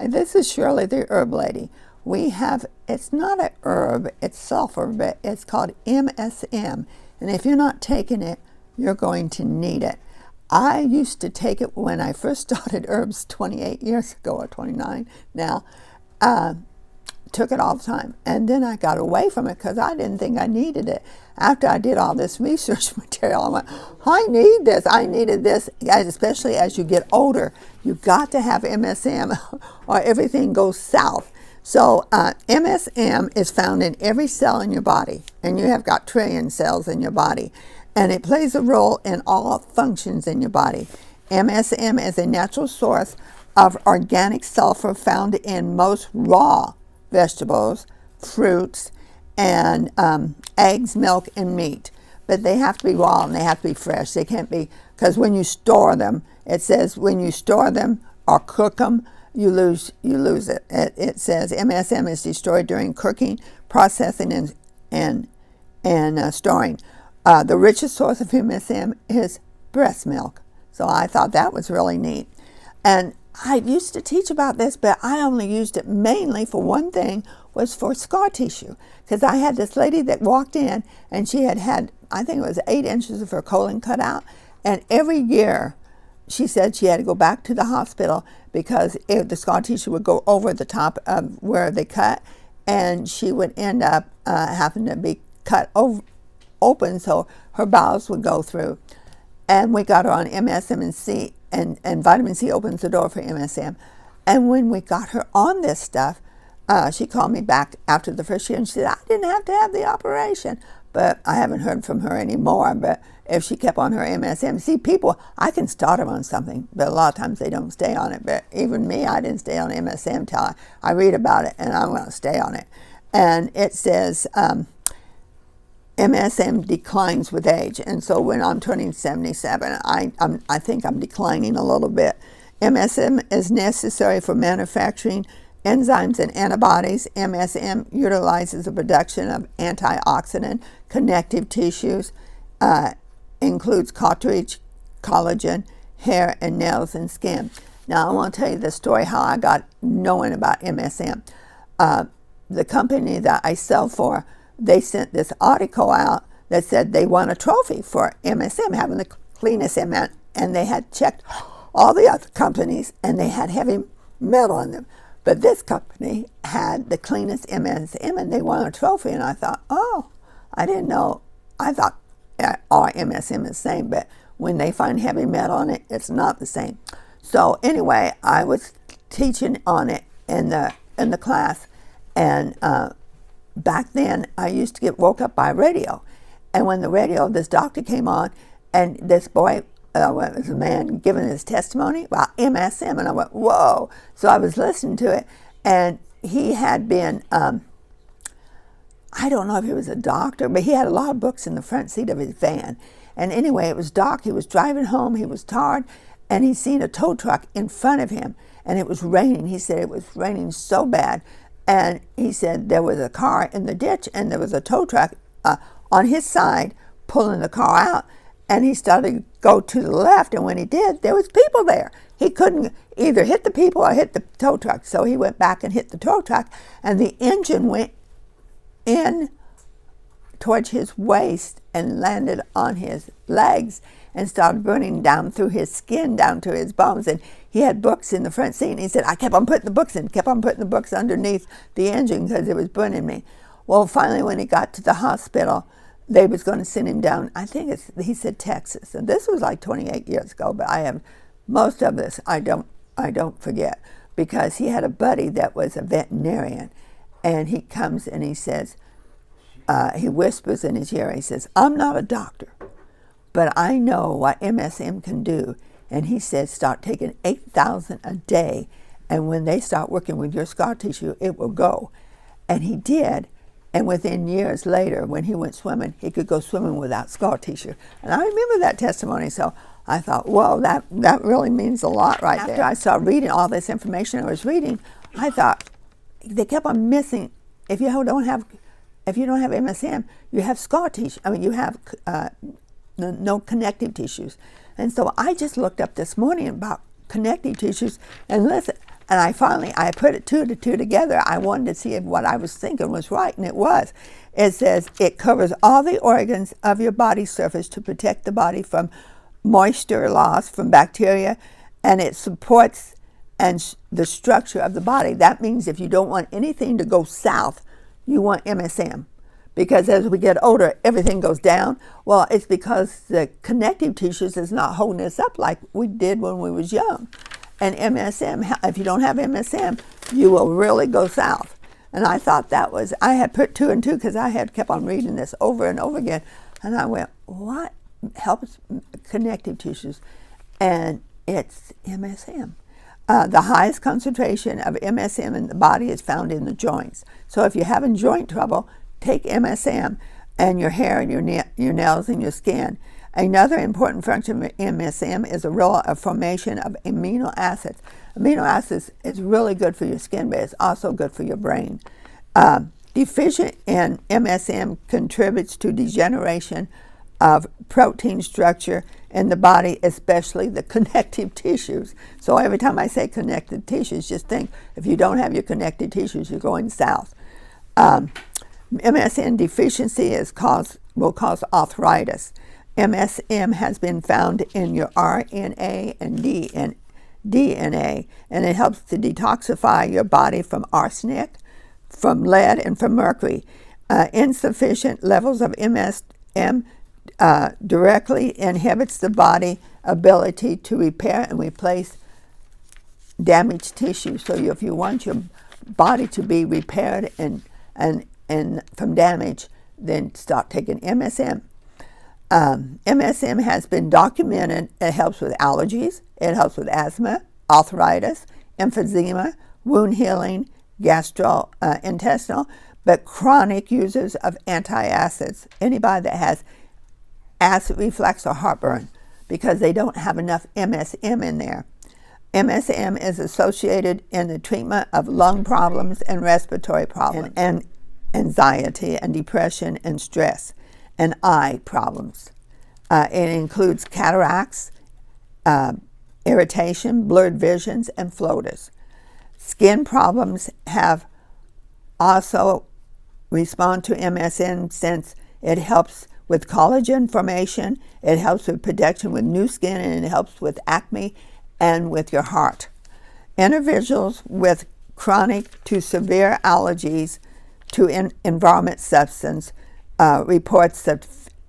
This is Shirley, the herb lady. We have, it's not a herb, it's sulfur, but it's called MSM. And if you're not taking it, you're going to need it. I used to take it when I first started herbs 28 years ago, or 29 now. Took it all the time. And then I got away from it because I didn't think I needed it. After I did all this research material, I went, I need this, I needed this. Guys, especially as you get older, you've got to have MSM or everything goes south. So MSM is found in every cell in your body, and you have got trillion cells in your body, and it plays a role in all functions in your body. MSM is a natural source of organic sulfur found in most raw vegetables, fruits, and eggs, milk, and meat. But they have to be raw and they have to be fresh. They can't be, because when you store them, it says when you store them or cook them, you lose it. It says MSM is destroyed during cooking, processing, and storing. The richest source of MSM is breast milk. So I thought that was really neat. And I used to teach about this, but I only used it mainly for one thing, was for scar tissue. Because I had this lady that walked in, and she had, I think it was 8 inches of her colon cut out. And every year, she said she had to go back to the hospital because the scar tissue would go over the top of where they cut, and she would end up having to be cut open so her bowels would go through. And we got her on MSM and C, and vitamin C opens the door for MSM. And when we got her on this stuff, she called me back after the first year and she said, I didn't have to have the operation. But I haven't heard from her anymore. But if she kept on her MSM, see, people, I can start them on something, but a lot of times they don't stay on it. But even me, I didn't stay on MSM till I read about it, and I'm going to stay on it. And it says, MSM declines with age, and so when I'm turning 77, I think I'm declining a little bit. MSM is necessary for manufacturing enzymes and antibodies. MSM utilizes the production of antioxidant connective tissues, includes cartilage, collagen, hair and nails and skin. Now I want to tell you the story how I got knowing about MSM. The company that I sell for, they sent this article out that said they won a trophy for MSM, having the cleanest MSM, and they had checked all the other companies and they had heavy metal in them. But this company had the cleanest MSM and they won a trophy, and I thought, oh, I didn't know. I thought all MSM is the same, but when they find heavy metal in it, it's not the same. So anyway, I was teaching on it in the class, and back then, I used to get woke up by radio. And when the radio, this doctor came on, and this boy, was a man giving his testimony about MSM, and I went, whoa. So I was listening to it, and he had been, I don't know if he was a doctor, but he had a lot of books in the front seat of his van. And anyway, it was dark. He was driving home. He was tired, and he seen a tow truck in front of him, and it was raining. He said it was raining so bad. And he said there was a car in the ditch and there was a tow truck on his side pulling the car out. And he started to go to the left, and when he did, there was people there. He couldn't either hit the people or hit the tow truck. So he went back and hit the tow truck, and the engine went in towards his waist and landed on his legs and started burning down through his skin, down to his bones. And he had books in the front seat, and he said, I kept on putting the books in, kept on putting the books underneath the engine because it was burning me. Well, finally, when he got to the hospital, they was going to send him down, I think he said Texas. And this was like 28 years ago, but I have most of this I don't forget, because he had a buddy that was a veterinarian, and he comes and he says, he whispers in his ear, he says, I'm not a doctor, but I know what MSM can do. And he says, start taking 8,000 a day, and when they start working with your scar tissue, it will go. And he did, and within years later, when he went swimming, he could go swimming without scar tissue. And I remember that testimony, so I thought, whoa, that really means a lot right there. After I started reading all this information I was reading, I thought, they kept on missing, if you don't have MSM, you have scar tissue. I mean, you have no connective tissues. And so I just looked up this morning about connective tissues, and listen, And I put it two to two together. I wanted to see if what I was thinking was right, and it was. It says it covers all the organs of your body surface to protect the body from moisture loss, from bacteria, and it supports the structure of the body. That means if you don't want anything to go south, you want MSM. Because as we get older, everything goes down. Well, it's because the connective tissues is not holding us up like we did when we was young. And MSM, if you don't have MSM, you will really go south. And I thought that was, I had put two and two because I had kept on reading this over and over again. And I went, what helps connective tissues? And it's MSM. The highest concentration of MSM in the body is found in the joints. So if you're having joint trouble, take MSM and your hair and your nails and your skin. Another important function of MSM is a formation of amino acids. Amino acids is really good for your skin, but it's also good for your brain. Deficient in MSM contributes to degeneration of protein structure in the body, especially the connective tissues. So every time I say connective tissues, just think if you don't have your connective tissues, you're going south. MSM deficiency will cause arthritis. MSM has been found in your RNA and DNA, and it helps to detoxify your body from arsenic, from lead, and from mercury. Insufficient levels of MSM directly inhibits the body's ability to repair and replace damaged tissue. So if you want your body to be repaired and from damage, then start taking MSM. MSM has been documented. It helps with allergies. It helps with asthma, arthritis, emphysema, wound healing, gastrointestinal, but chronic users of antacids, anybody that has acid reflux or heartburn, because they don't have enough MSM in there. MSM is associated in the treatment of lung problems and respiratory problems, and anxiety and depression and stress, and eye problems. It includes cataracts, irritation, blurred visions, and floaters. Skin problems have also respond to MSM since it helps with collagen formation, it helps with protection with new skin, and it helps with acne and with your heart. Individuals with chronic to severe allergies to environment substance report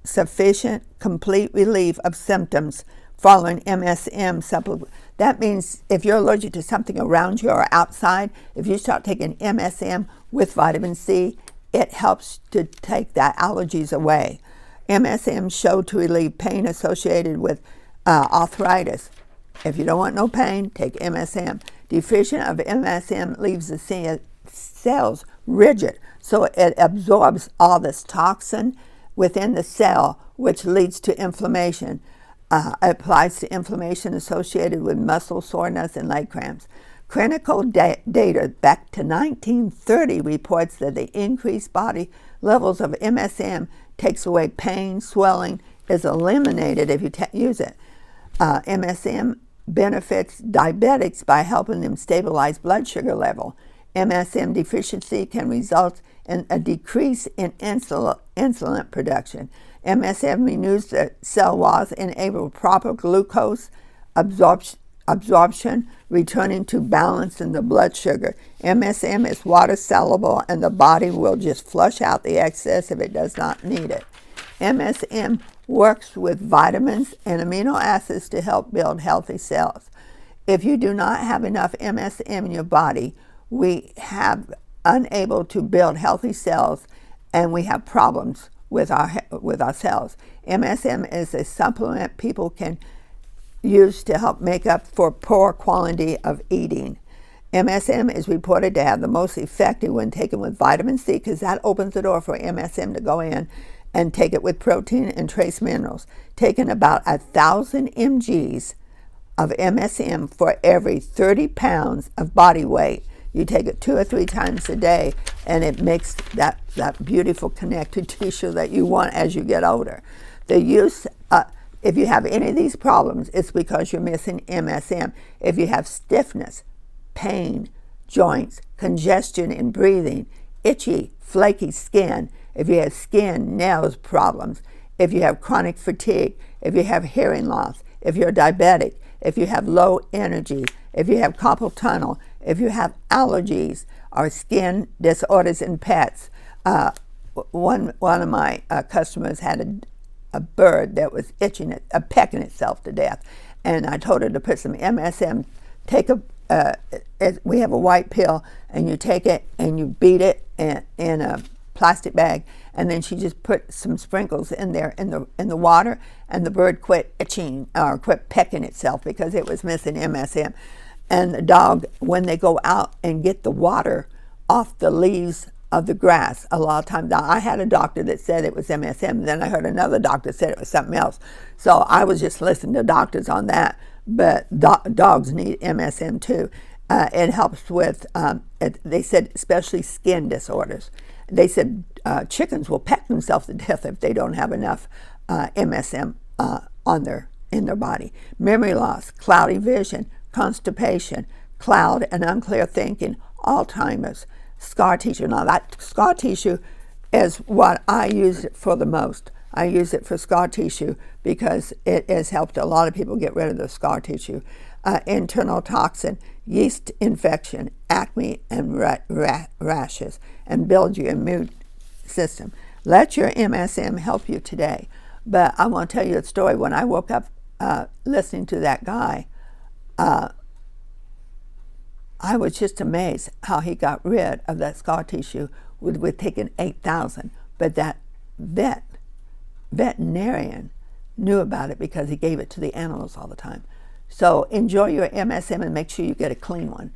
sufficient complete relief of symptoms following MSM supplement. That means if you're allergic to something around you or outside, if you start taking MSM with vitamin C, it helps to take that allergies away. MSM showed to relieve pain associated with arthritis. If you don't want no pain, take MSM. Deficient of MSM leaves the cells rigid, so it absorbs all this toxin within the cell, which leads to inflammation. It applies to inflammation associated with muscle soreness and leg cramps. Clinical data back to 1930 reports that the increased body levels of MSM takes away pain, swelling, is eliminated if you use it. MSM benefits diabetics by helping them stabilize blood sugar level. MSM deficiency can result in a decrease in insulin production. MSM renews the cell walls, enable proper glucose absorption, returning to balance in the blood sugar. MSM is water soluble, and the body will just flush out the excess if it does not need it. MSM works with vitamins and amino acids to help build healthy cells. If you do not have enough MSM in your body, we have unable to build healthy cells, and we have problems with our cells. MSM is a supplement people can use to help make up for poor quality of eating. MSM is reported to have the most effective when taken with vitamin C, because that opens the door for MSM to go in, and take it with protein and trace minerals. Taking about 1,000 mgs of MSM for every 30 pounds of body weight. You take it 2 or 3 times a day, and it makes that beautiful connective tissue that you want as you get older. The use, if you have any of these problems, it's because you're missing MSM. If you have stiffness, pain, joints, congestion in breathing, itchy, flaky skin, if you have skin, nails problems, if you have chronic fatigue, if you have hearing loss, if you're diabetic, if you have low energy, if you have carpal tunnel, if you have allergies or skin disorders in pets. One of my customers had a bird that was pecking itself to death, and I told her to put some MSM. We have a white pill, and you take it and you beat it in a plastic bag, and then she just put some sprinkles in there in the water, and the bird quit itching or quit pecking itself because it was missing MSM. And the dog, when they go out and get the water off the leaves of the grass, a lot of times, I had a doctor that said it was MSM, then I heard another doctor said it was something else. So I was just listening to doctors on that, but dogs need MSM too. It helps with, they said, especially skin disorders. They said chickens will peck themselves to death if they don't have enough MSM in their body. Memory loss, cloudy vision, constipation, cloud and unclear thinking, Alzheimer's, scar tissue. Now that scar tissue is what I use it for the most. I use it for scar tissue because it has helped a lot of people get rid of the scar tissue. Internal toxin, yeast infection, acne, and rashes, and build your immune system. Let your MSM help you today. But I want to tell you a story. When I woke up listening to that guy, I was just amazed how he got rid of that scar tissue with taking 8,000. But that veterinarian knew about it because he gave it to the animals all the time. So enjoy your MSM and make sure you get a clean one.